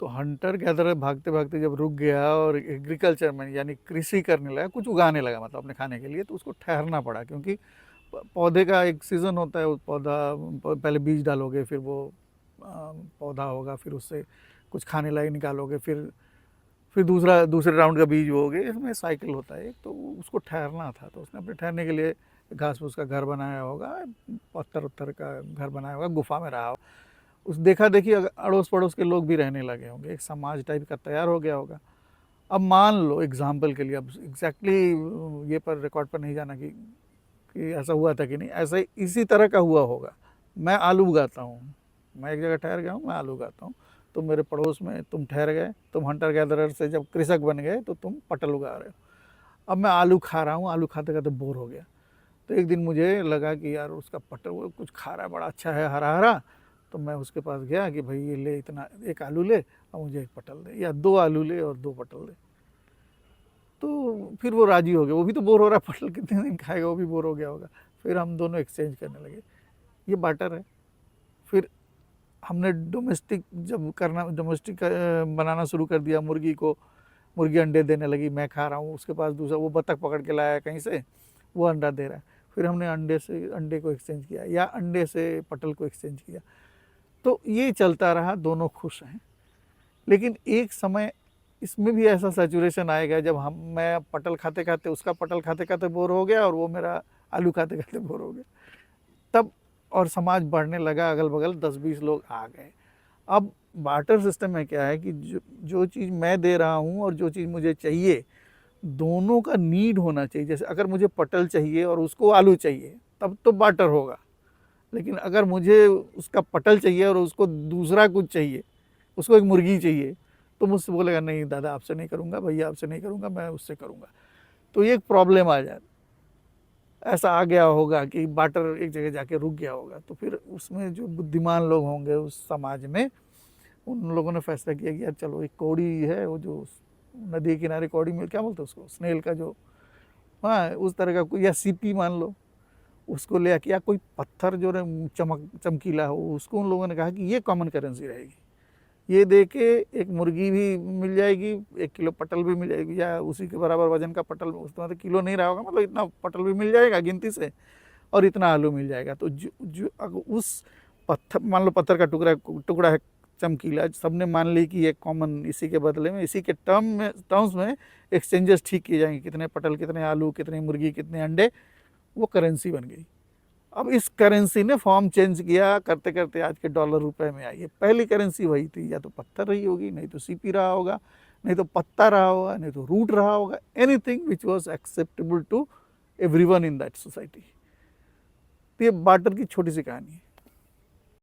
तो Hunter gatherer भागते-भागते जब रुक गया और एग्रीकल्चर में यानी कृषि करने लगा, कुछ उगाने लगा मतलब अपने खाने के लिए, तो उसको ठहरना पड़ा क्योंकि पौधे का एक सीज़न होता है, वो पौधा पहले बीज डालोगे, फिर वो पौधा होगा, फिर उससे कुछ खाने लायक निकालोगे, फिर दूसरे राउंड का बीज बोओगे, इसमें साइकिल होता है एक, तो उसको ठहरना था, तो उसने अपने ठहरने के लिए घास-फूस का घर बनाया होगा, पत्थर-वत्थर का घर बनाया होगा, गुफ़ा में रहा होगा। उस देखा-देखी अड़ोस-पड़ोस के लोग भी रहने लगे होंगे, एक समाज टाइप का तैयार हो गया होगा। अब मान लो एग्ज़ाम्पल के लिए, अब एग्ज़ैक्टली ये पर रिकॉर्ड पर नहीं जाना कि ऐसा हुआ था कि नहीं, ऐसा ही इसी तरह का हुआ होगा। मैं आलू उगाता हूँ, मैं एक जगह ठहर गया हूँ, मैं आलू उगाता हूँ, तुम मेरे पड़ोस में तुम ठहर गए, तुम हंटर गैदरर से जब कृषक बन गए तो तुम पटल उगा रहे हो। अब मैं आलू खा रहा हूँ, आलू खाते-खाते बोर हो गया। तो एक दिन मुझे लगा कि यार उसका पटल वो कुछ खा रहा है, बड़ा अच्छा है, हरा-हरा, तो मैं उसके पास गया कि भाई ये ले, इतना 1 आलू ले और मुझे 1 पटल दे, या 2 आलू ले और 2 पटल दे। तो फिर वो राज़ी हो गया, वो भी तो बोर हो रहा है, पटल कितने दिन खाएगा, वो भी बोर हो गया होगा। फिर हम दोनों एक्सचेंज करने लगे, ये बार्टर है। फिर हमने डोमेस्टिक बनाना शुरू कर दिया मुर्गी को, मुर्गी अंडे देने लगी, मैं खा रहा हूँ, उसके पास दूसरा वो बतख पकड़ के लाया कहीं से, वो अंडा दे रहा है। फिर हमने अंडे को एक्सचेंज किया, या अंडे से पटल को एक्सचेंज किया। तो ये चलता रहा, दोनों खुश हैं। लेकिन एक समय इसमें भी ऐसा सैचुरेशन आएगा जब मैं पटल खाते-खाते, उसका पटल खाते-खाते बोर हो गया और वो मेरा आलू खाते-खाते बोर हो गया। तब और समाज बढ़ने लगा, अगल-बगल 10-20 लोग आ गए। अब बार्टर सिस्टम में क्या है कि जो चीज़ मैं दे रहा हूँ और जो चीज़ मुझे चाहिए, दोनों का नीड होना चाहिए। जैसे अगर मुझे पटल चाहिए और उसको आलू चाहिए, तब तो बार्टर होगा। लेकिन अगर मुझे उसका पटल चाहिए और उसको दूसरा कुछ चाहिए, उसको एक मुर्गी चाहिए, तो मुझसे बोलेगा नहीं दादा आपसे नहीं करूँगा, भैया आपसे नहीं करूँगा, मैं उससे करूँगा। तो ये एक प्रॉब्लम आ जाए, ऐसा आ गया होगा कि बार्टर एक जगह जाके रुक गया होगा। तो फिर उसमें जो बुद्धिमान लोग होंगे उस समाज में, उन लोगों ने फैसला किया कि यार चलो एक कौड़ी है, वो जो नदी के किनारे कौड़ी में क्या बोलते हैं उसको, स्नेल का जो, हाँ उस तरह का कोई, या सीपी मान लो, उसको ले आके, या कोई पत्थर जो चमकीला हो, उसको उन लोगों ने कहा कि ये कॉमन करेंसी रहेगी, ये दे के एक मुर्गी भी मिल जाएगी, 1 किलो पटल भी मिल जाएगी, या उसी के बराबर वजन का पटल, उसमें तो किलो नहीं रहा होगा, मतलब इतना पटल भी मिल जाएगा गिनती से, और इतना आलू मिल जाएगा। तो जो अगर उस पत्थर, मान लो पत्थर का टुकड़ा है चमकीला, सबने मान ली कि ये कॉमन, इसी के बदले में, इसी के टर्म्स में एक्सचेंजेस ठीक किए जाएंगे, कितने पटल, कितने आलू, कितनी मुर्गी, कितने अंडे, वो करेंसी बन गई। अब इस करेंसी ने फॉर्म चेंज किया करते करते आज के डॉलर रुपए में आई है। पहली करेंसी वही थी, या तो पत्थर रही होगी, नहीं तो सीपी रहा होगा, नहीं तो पत्ता रहा होगा, नहीं तो रूट रहा होगा, anything which was acceptable to everyone in that society. तो ये बार्टर की छोटी सी कहानी है।